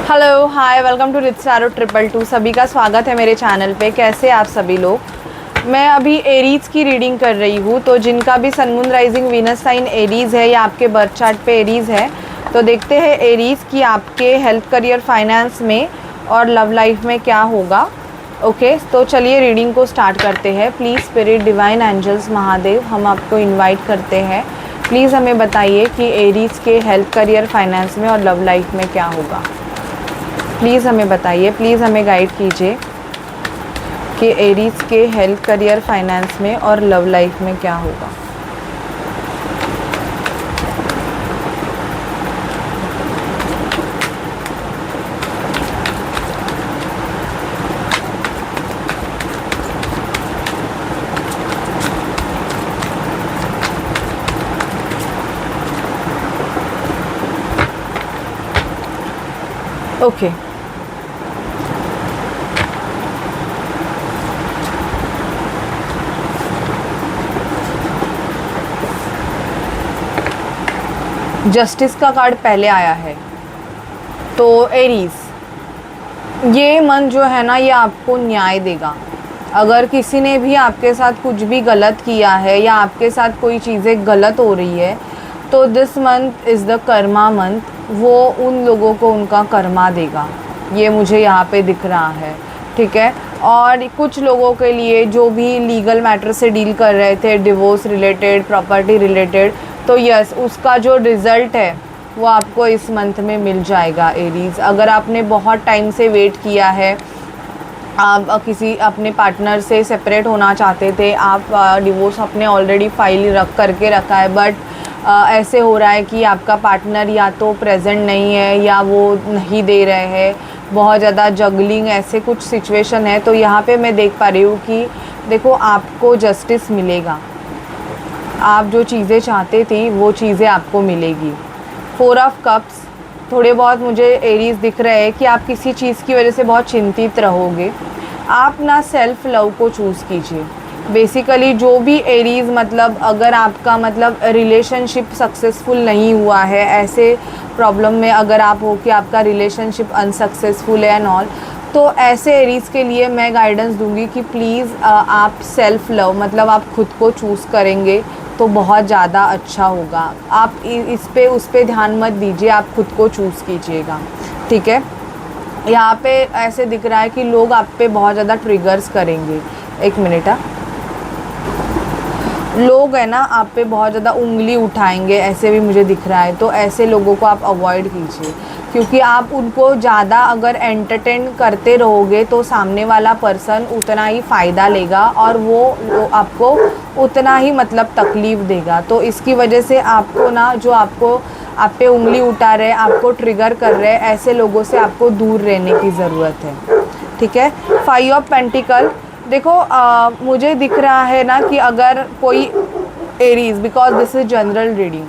Hello hi welcome to Rich Tarot 222। सभी का स्वागत है मेरे चैनल पे। कैसे आप सभी लोग। मैं अभी एरीज की रीडिंग कर रही हूँ, तो जिनका भी sun moon rising Venus sign Aries है या आपके बर्थ चार्ट पे एरीज है, तो देखते हैं एरीज की आपके हेल्थ, करियर, फाइनेंस में और लव लाइफ में क्या होगा। ओके तो चलिए रीडिंग को स्टार्ट करते हैं। Please spirit, divine angels, Mahadev, हम आपको इन्वाइट करते हैं। प्लीज़ हमें बताइए कि एरीज के हेल्थ, करियर, फाइनेंस में और लव लाइफ में क्या होगा। प्लीज़ हमें बताइए, प्लीज़ हमें गाइड कीजिए कि एरीज के हेल्थ, करियर, फाइनेंस में और लव लाइफ में क्या होगा। ओके जस्टिस का कार्ड पहले आया है। तो एरीज, ये मन जो है ना, ये आपको न्याय देगा। अगर किसी ने भी आपके साथ कुछ भी गलत किया है या आपके साथ कोई चीज़ें गलत हो रही है, तो this month is the Karma month. वो उन लोगों को उनका कर्मा देगा, ये मुझे यहाँ पे दिख रहा है। ठीक है। और कुछ लोगों के लिए जो भी लीगल मैटर से डील कर रहे थे, डिवोर्स रिलेटेड, प्रॉपर्टी रिलेटेड, तो यस, उसका जो रिज़ल्ट है वो आपको इस मंथ में मिल जाएगा एरीज। अगर आपने बहुत टाइम से वेट किया है, आप किसी अपने पार्टनर से सेपरेट होना चाहते थे, आप डिवोर्स अपने ऑलरेडी फाइल रख करके रखा है, बट ऐसे हो रहा है कि आपका पार्टनर या तो प्रेजेंट नहीं है या वो नहीं दे रहे हैं, बहुत ज़्यादा जगलिंग, ऐसे कुछ सिचुएशन है, तो यहाँ पे मैं देख पा रही हूँ कि देखो आपको जस्टिस मिलेगा। आप जो चीज़ें चाहते थे वो चीज़ें आपको मिलेगी। 4 ऑफ कप्स, थोड़े बहुत मुझे एरीज दिख रहे हैं कि आप किसी चीज़ की वजह से बहुत चिंतित रहोगे। आप ना सेल्फ लव को चूज़ कीजिए। बेसिकली जो भी एरीज, मतलब अगर आपका मतलब रिलेशनशिप सक्सेसफुल नहीं हुआ है, ऐसे प्रॉब्लम में अगर आप हो कि आपका रिलेशनशिप अनसक्सेसफुल है एंड ऑल, तो ऐसे एरीज के लिए मैं गाइडेंस दूंगी कि प्लीज़ आप सेल्फ लव, मतलब आप खुद को चूज़ करेंगे तो बहुत ज़्यादा अच्छा होगा। आप इस पे उस पे ध्यान मत दीजिए, आप खुद को चूज़ कीजिएगा। ठीक है। यहाँ पे ऐसे दिख रहा है कि लोग आप पे बहुत ज़्यादा ट्रिगर्स करेंगे। एक मिनट, लोग है ना आप पे बहुत ज़्यादा उंगली उठाएंगे, ऐसे भी मुझे दिख रहा है। तो ऐसे लोगों को आप अवॉइड कीजिए, क्योंकि आप उनको ज़्यादा अगर एंटरटेन करते रहोगे तो सामने वाला पर्सन उतना ही फ़ायदा लेगा और वो आपको उतना ही मतलब तकलीफ़ देगा। तो इसकी वजह से आपको ना, जो आपको आप पे उंगली उठा रहे, आपको ट्रिगर कर रहे हैं, ऐसे लोगों से आपको दूर रहने की ज़रूरत है। ठीक है। 5 ऑफ पेंटिकल, देखो मुझे दिख रहा है ना कि अगर कोई Aries, because this is general reading,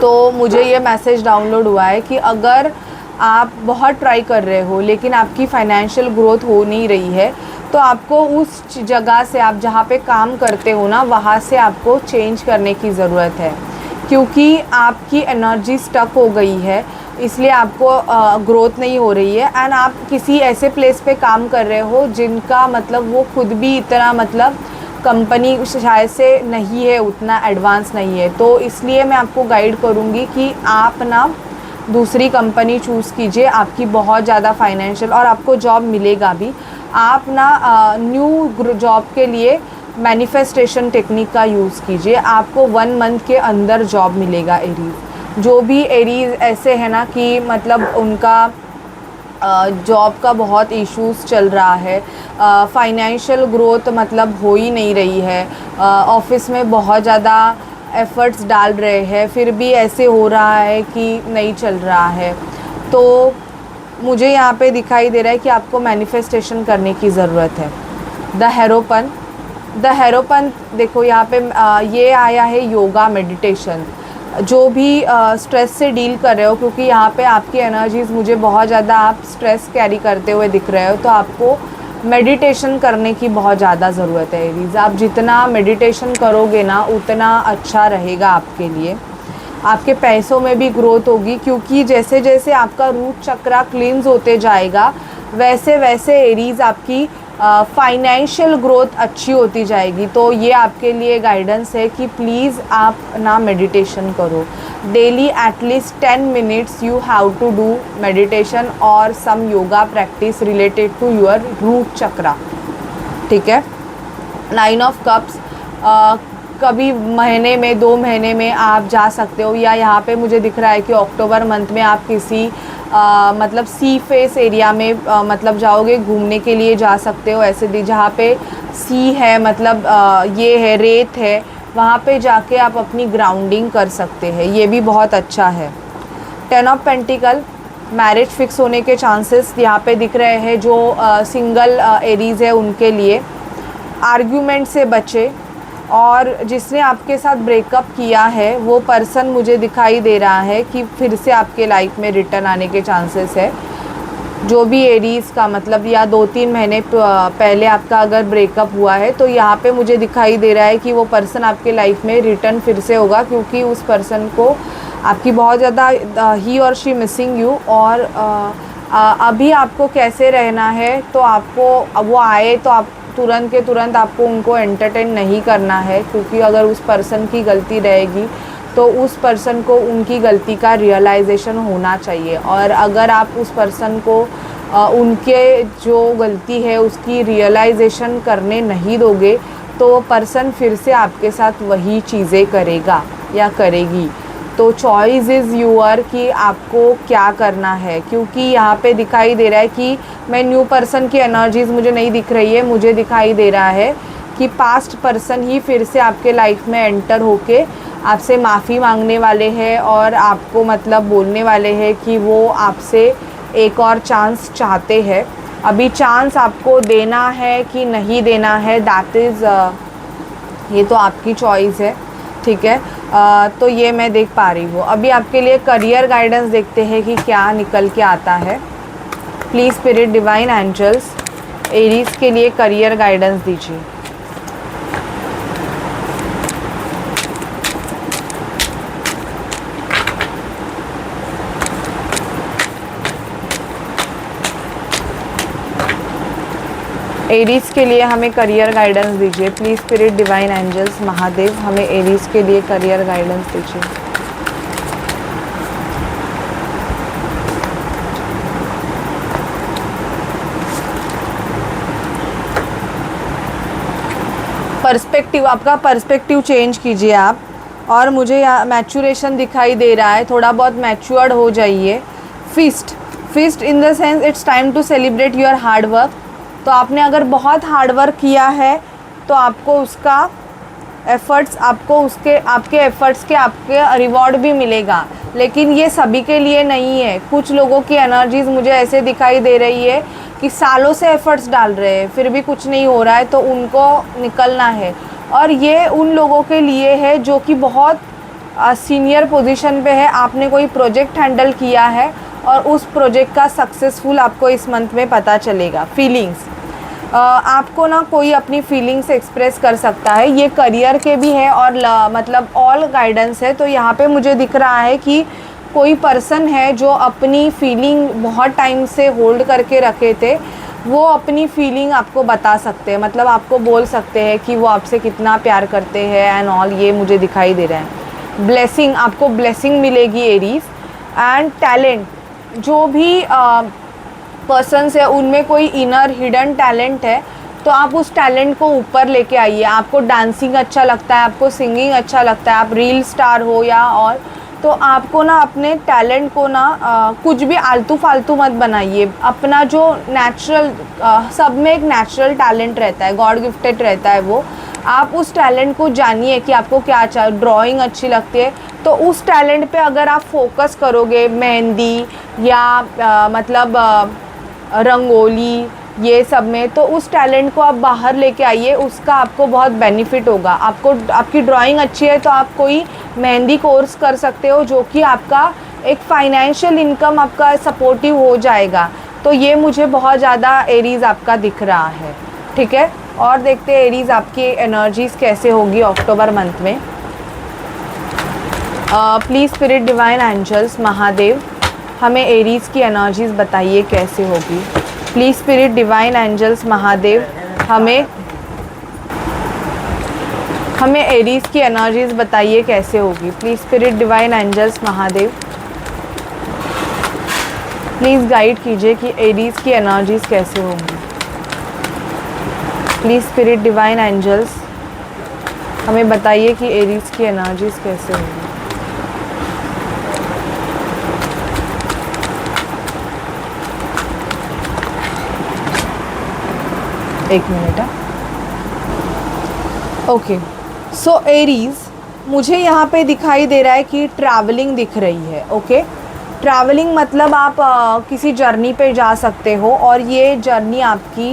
तो मुझे ये मैसेज डाउनलोड हुआ है कि अगर आप बहुत ट्राई कर रहे हो लेकिन आपकी फाइनेंशियल ग्रोथ हो नहीं रही है, तो आपको उस जगह से, आप जहाँ पे काम करते हो ना, वहाँ से आपको चेंज करने की ज़रूरत है, क्योंकि आपकी एनर्जी स्टक हो गई है, इसलिए आपको ग्रोथ नहीं हो रही है। एंड आप किसी ऐसे प्लेस पे काम कर रहे हो जिनका मतलब वो खुद भी इतना मतलब कंपनी शायद से नहीं है, उतना एडवांस नहीं है। तो इसलिए मैं आपको गाइड करूँगी कि आप ना दूसरी कंपनी चूज़ कीजिए। आपकी बहुत ज़्यादा फाइनेंशियल, और आपको जॉब मिलेगा भी। आप ना न्यू जॉब के लिए मैनिफेस्टेशन टेक्निक का यूज़ कीजिए, आपको 1 मंथ के अंदर जॉब मिलेगा एरीज। जो भी एरीज ऐसे है ना कि मतलब उनका जॉब का बहुत इश्यूज़ चल रहा है, फाइनेंशियल ग्रोथ मतलब हो ही नहीं रही है, ऑफिस में बहुत ज़्यादा एफ़र्ट्स डाल रहे हैं, फिर भी ऐसे हो रहा है कि नहीं चल रहा है, तो मुझे यहाँ पे दिखाई दे रहा है कि आपको मैनिफेस्टेशन करने की ज़रूरत है। द हेरोपन, देखो यहाँ पे ये आया है योगा, मेडिटेशन। जो भी स्ट्रेस से डील कर रहे हो, क्योंकि यहाँ पे आपकी एनर्जीज़, मुझे बहुत ज़्यादा आप स्ट्रेस कैरी करते हुए दिख रहे हो, तो आपको मेडिटेशन करने की बहुत ज़्यादा ज़रूरत है एरीज। आप जितना मेडिटेशन करोगे ना उतना अच्छा रहेगा आपके लिए। आपके पैसों में भी ग्रोथ होगी, क्योंकि जैसे जैसे आपका रूट चक्रा क्लींस होते जाएगा वैसे वैसे एरीज आपकी फाइनेंशियल ग्रोथ अच्छी होती जाएगी। तो ये आपके लिए गाइडेंस है कि प्लीज़ आप ना मेडिटेशन करो daily, at least 10 minutes you have to do meditation और some yoga practice related to your root chakra, ठीक है। 9 ऑफ कप्स, कभी महीने में 2 महीने में आप जा सकते हो, या यहाँ पे मुझे दिख रहा है कि अक्टूबर मंथ में आप किसी मतलब सी फेस एरिया में मतलब जाओगे, घूमने के लिए जा सकते हो ऐसे जहाँ पे सी है, मतलब ये है रेत है, वहाँ पे जाके आप अपनी ग्राउंडिंग कर सकते हैं, ये भी बहुत अच्छा है। 10 ऑफ पेंटिकल, मैरिज फिक्स होने के चांसेस यहाँ पे दिख रहे हैं जो सिंगल एरीज है उनके लिए। आर्ग्यूमेंट से बचे, और जिसने आपके साथ ब्रेकअप किया है वो पर्सन मुझे दिखाई दे रहा है कि फिर से आपके लाइफ में रिटर्न आने के चांसेस है। जो भी एरीज़ का मतलब, या 2-3 महीने पहले आपका अगर ब्रेकअप हुआ है तो यहाँ पे मुझे दिखाई दे रहा है कि वो पर्सन आपके लाइफ में रिटर्न फिर से होगा, क्योंकि उस पर्सन को आपकी बहुत ज़्यादा ही और शी मिसिंग यू। और अभी आपको कैसे रहना है, तो आपको वो आए तो आप तुरंत के तुरंत आपको उनको एंटरटेन नहीं करना है, क्योंकि अगर उस पर्सन की गलती रहेगी तो उस पर्सन को उनकी गलती का रियलाइजेशन होना चाहिए। और अगर आप उस पर्सन को उनके जो गलती है उसकी रियलाइजेशन करने नहीं दोगे तो वो पर्सन फिर से आपके साथ वही चीज़ें करेगा या करेगी। तो चॉइस इज़ यूअर कि आपको क्या करना है, क्योंकि यहाँ पे दिखाई दे रहा है कि मैं न्यू पर्सन की एनर्जीज़ मुझे नहीं दिख रही है, मुझे दिखाई दे रहा है कि पास्ट पर्सन ही फिर से आपके लाइफ में एंटर होके आपसे माफ़ी मांगने वाले हैं और आपको मतलब बोलने वाले हैं कि वो आपसे एक और चांस चाहते हैं। अभी चांस आपको देना है कि नहीं देना है, दैट इज़ ये तो आपकी चॉइस है, ठीक है। तो ये मैं देख पा रही हूँ। अभी आपके लिए करियर गाइडेंस देखते हैं कि क्या निकल के आता है। Please spirit divine angels Aries के लिए करियर गाइडेंस दीजिए। एरीज के लिए हमें करियर गाइडेंस दीजिए। Please spirit divine angels Mahadev हमें एरीज के लिए करियर गाइडेंस दीजिए। पर्सपेक्टिव, आपका पर्सपेक्टिव चेंज कीजिए आप। और मुझे यहाँ मैच्योरेशन दिखाई दे रहा है, थोड़ा बहुत मैच्योर्ड हो जाइए। Feast in the sense it's time to celebrate your hard work. तो आपने अगर बहुत हार्ड वर्क किया है तो आपको उसका एफ़र्ट्स, आपको उसके आपके एफ़र्ट्स के आपके रिवॉर्ड भी मिलेगा। लेकिन ये सभी के लिए नहीं है। कुछ लोगों की एनर्जीज़ मुझे ऐसे दिखाई दे रही है कि सालों से एफ़र्ट्स डाल रहे हैं फिर भी कुछ नहीं हो रहा है, तो उनको निकलना है। और ये उन लोगों के लिए है जो कि बहुत सीनियर पोजीशन पे है। आपने कोई प्रोजेक्ट हैंडल किया है और उस प्रोजेक्ट का सक्सेसफुल आपको इस मंथ में पता चलेगा। फीलिंग्स, आपको ना कोई अपनी फीलिंग्स एक्सप्रेस कर सकता है। ये करियर के भी है और मतलब ऑल गाइडेंस है। तो यहाँ पे मुझे दिख रहा है कि कोई पर्सन है जो अपनी फीलिंग बहुत टाइम से होल्ड करके रखे थे, वो अपनी फीलिंग आपको बता सकते हैं, मतलब आपको बोल सकते हैं कि वो आपसे कितना प्यार करते हैं एंड ऑल। ये मुझे दिखाई दे रहा है। ब्लेसिंग, आपको ब्लेसिंग मिलेगी एरीज। एंड टैलेंट, जो भी पर्सन्स है उनमें कोई इनर हिडन टैलेंट है तो आप उस टैलेंट को ऊपर लेके आइए। आपको डांसिंग अच्छा लगता है, आपको सिंगिंग अच्छा लगता है, आप रील स्टार हो या और, तो आपको ना अपने टैलेंट को ना कुछ भी आलतू फालतू मत बनाइए। अपना जो नेचुरल, सब में एक नेचुरल टैलेंट रहता है, गॉड गिफ्टेड रहता है वो। आप उस टैलेंट को जानिए कि आपको क्या चाहिए। ड्राइंग अच्छी लगती है तो उस टैलेंट पे अगर आप फोकस करोगे, मेहंदी या मतलब रंगोली, ये सब में, तो उस टैलेंट को आप बाहर लेके आइए, उसका आपको बहुत बेनिफिट होगा। आपको, आपकी ड्राइंग अच्छी है तो आप कोई मेहंदी कोर्स कर सकते हो जो कि आपका एक फाइनेंशियल इनकम आपका सपोर्टिव हो जाएगा। तो ये मुझे बहुत ज़्यादा एरीज़ आपका दिख रहा है, ठीक है। और देखते हैं एरीज़ आपकी एनर्जीज़ कैसे होगी अक्टूबर मंथ में। Please spirit divine angels Mahadev हमें एरीज़ की एनर्जीज़ बताइए कैसे होगी। Please spirit divine angels Mahadev हमें एरीज़ की एनर्जीज़ बताइए कैसे होगी। Please spirit divine angels Mahadev please guide कीजिए कि एरीज़ की एनर्जीज़ कैसे होंगी। प्लीज़ स्पिरिट डिवाइन एंजल्स हमें बताइए कि एरीज़ की एनर्जीज़ कैसे होंगी। एक मिनट है। ओके, सो एरीज़ मुझे यहाँ पे दिखाई दे रहा है कि ट्रैवलिंग दिख रही है। ओके, ट्रैवलिंग मतलब आप किसी जर्नी पे जा सकते हो और ये जर्नी आपकी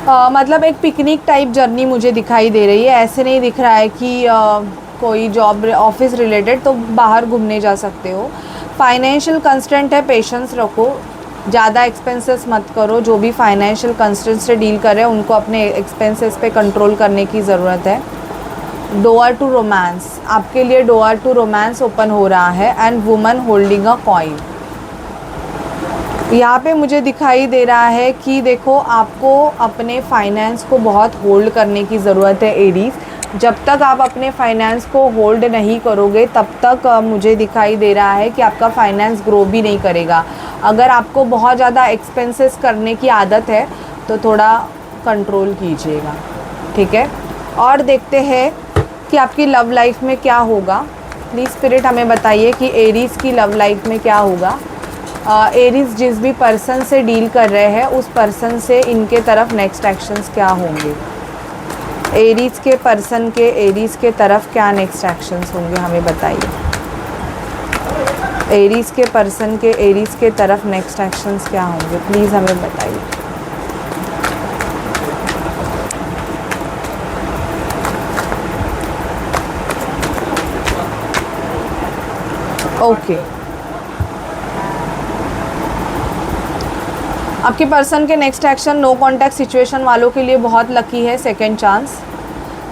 मतलब एक पिकनिक टाइप जर्नी मुझे दिखाई दे रही है। ऐसे नहीं दिख रहा है कि कोई जॉब ऑफिस रिलेटेड, तो बाहर घूमने जा सकते हो। फाइनेंशियल कंस्ट्रेंट है, पेशेंस रखो, ज़्यादा एक्सपेंसेस मत करो। जो भी फाइनेंशियल कंस्ट्रेंट से डील कर रहे हैं उनको अपने एक्सपेंसेस पे कंट्रोल करने की ज़रूरत है। डोअर टू रोमांस, आपके लिए डोअर टू रोमांस ओपन हो रहा है। And woman holding a coin, यहाँ पे मुझे दिखाई दे रहा है कि देखो आपको अपने फाइनेंस को बहुत होल्ड करने की ज़रूरत है एरीज़। जब तक आप अपने फाइनेंस को होल्ड नहीं करोगे तब तक मुझे दिखाई दे रहा है कि आपका फाइनेंस ग्रो भी नहीं करेगा। अगर आपको बहुत ज़्यादा एक्सपेंसेस करने की आदत है तो थोड़ा कंट्रोल कीजिएगा, ठीक है। और देखते हैं कि आपकी लव लाइफ में क्या होगा। प्लीज़ स्पिरिट हमें बताइए कि एरीज़ की लव लाइफ में क्या होगा। एरीज़ जिस भी पर्सन से डील कर रहे हैं उस पर्सन से इनके तरफ नेक्स्ट एक्शंस क्या होंगे। एरीज़ के पर्सन के एरीज़ के तरफ क्या नेक्स्ट एक्शंस होंगे हमें बताइए। एरीज़ के पर्सन के एरीज़ के तरफ नेक्स्ट एक्शंस क्या होंगे, प्लीज़ हमें बताइए। ओके, आपके पर्सन के next action no contact situation वालों के लिए बहुत लकी है। सेकेंड चांस,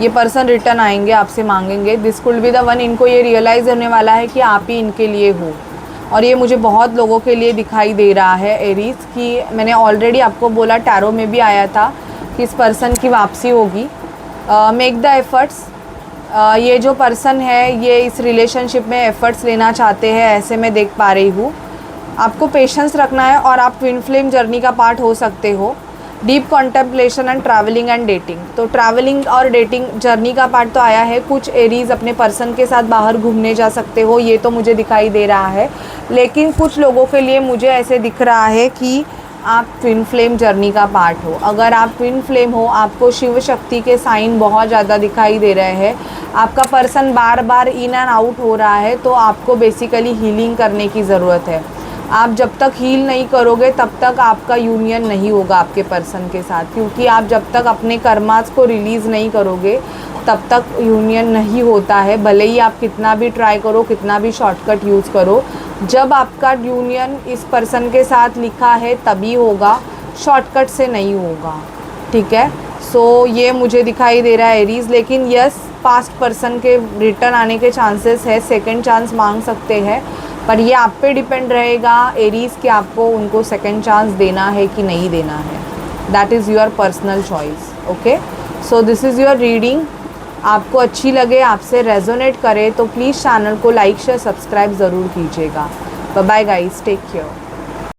ये पर्सन रिटर्न आएंगे, आपसे मांगेंगे। This could be the one, इनको ये रियलाइज़ होने वाला है कि आप ही इनके लिए हो। और ये मुझे बहुत लोगों के लिए दिखाई दे रहा है एरीज़ की। मैंने ऑलरेडी आपको बोला, टैरो में भी आया था कि इस पर्सन की वापसी होगी। मेक द एफ़र्ट्स, ये जो पर्सन है ये इस रिलेशनशिप में एफ़र्ट्स लेना चाहते हैं, ऐसे मैं देख पा रही हूँ। आपको पेशेंस रखना है और आप ट्विन फ्लेम जर्नी का पार्ट हो सकते हो। Deep contemplation and travelling and dating, तो ट्रैवलिंग और डेटिंग जर्नी का पार्ट तो आया है। कुछ एरीज़ अपने पर्सन के साथ बाहर घूमने जा सकते हो, ये तो मुझे दिखाई दे रहा है। लेकिन कुछ लोगों के लिए मुझे ऐसे दिख रहा है कि आप ट्विन फ्लेम जर्नी का पार्ट हो। अगर आप ट्विन फ्लेम हो, आपको शिव शक्ति के साइन बहुत ज़्यादा दिखाई दे रहे हैं, आपका person bar bar in and out हो रहा है, तो आपको बेसिकली हीलिंग करने की ज़रूरत है। आप जब तक हील नहीं करोगे तब तक आपका यूनियन नहीं होगा आपके पर्सन के साथ, क्योंकि आप जब तक अपने कर्मास को रिलीज़ नहीं करोगे तब तक यूनियन नहीं होता है। भले ही आप कितना भी ट्राई करो, कितना भी शॉर्टकट यूज़ करो, जब आपका यूनियन इस पर्सन के साथ लिखा है तभी होगा, शॉर्टकट से नहीं होगा, ठीक है। सो ये मुझे दिखाई दे रहा है एरीज़। लेकिन यस, पास्ट पर्सन के रिटर्न आने के चांसेस है, सेकंड चांस मांग सकते हैं, पर ये आप पे डिपेंड रहेगा एरीज़ कि आपको उनको सेकंड चांस देना है कि नहीं देना है। That is your personal choice. Okay, so this is your reading. आपको अच्छी लगे, आपसे रेजोनेट करे तो प्लीज़ चैनल को लाइक शेयर सब्सक्राइब ज़रूर कीजिएगा। Bye bye guys, take care.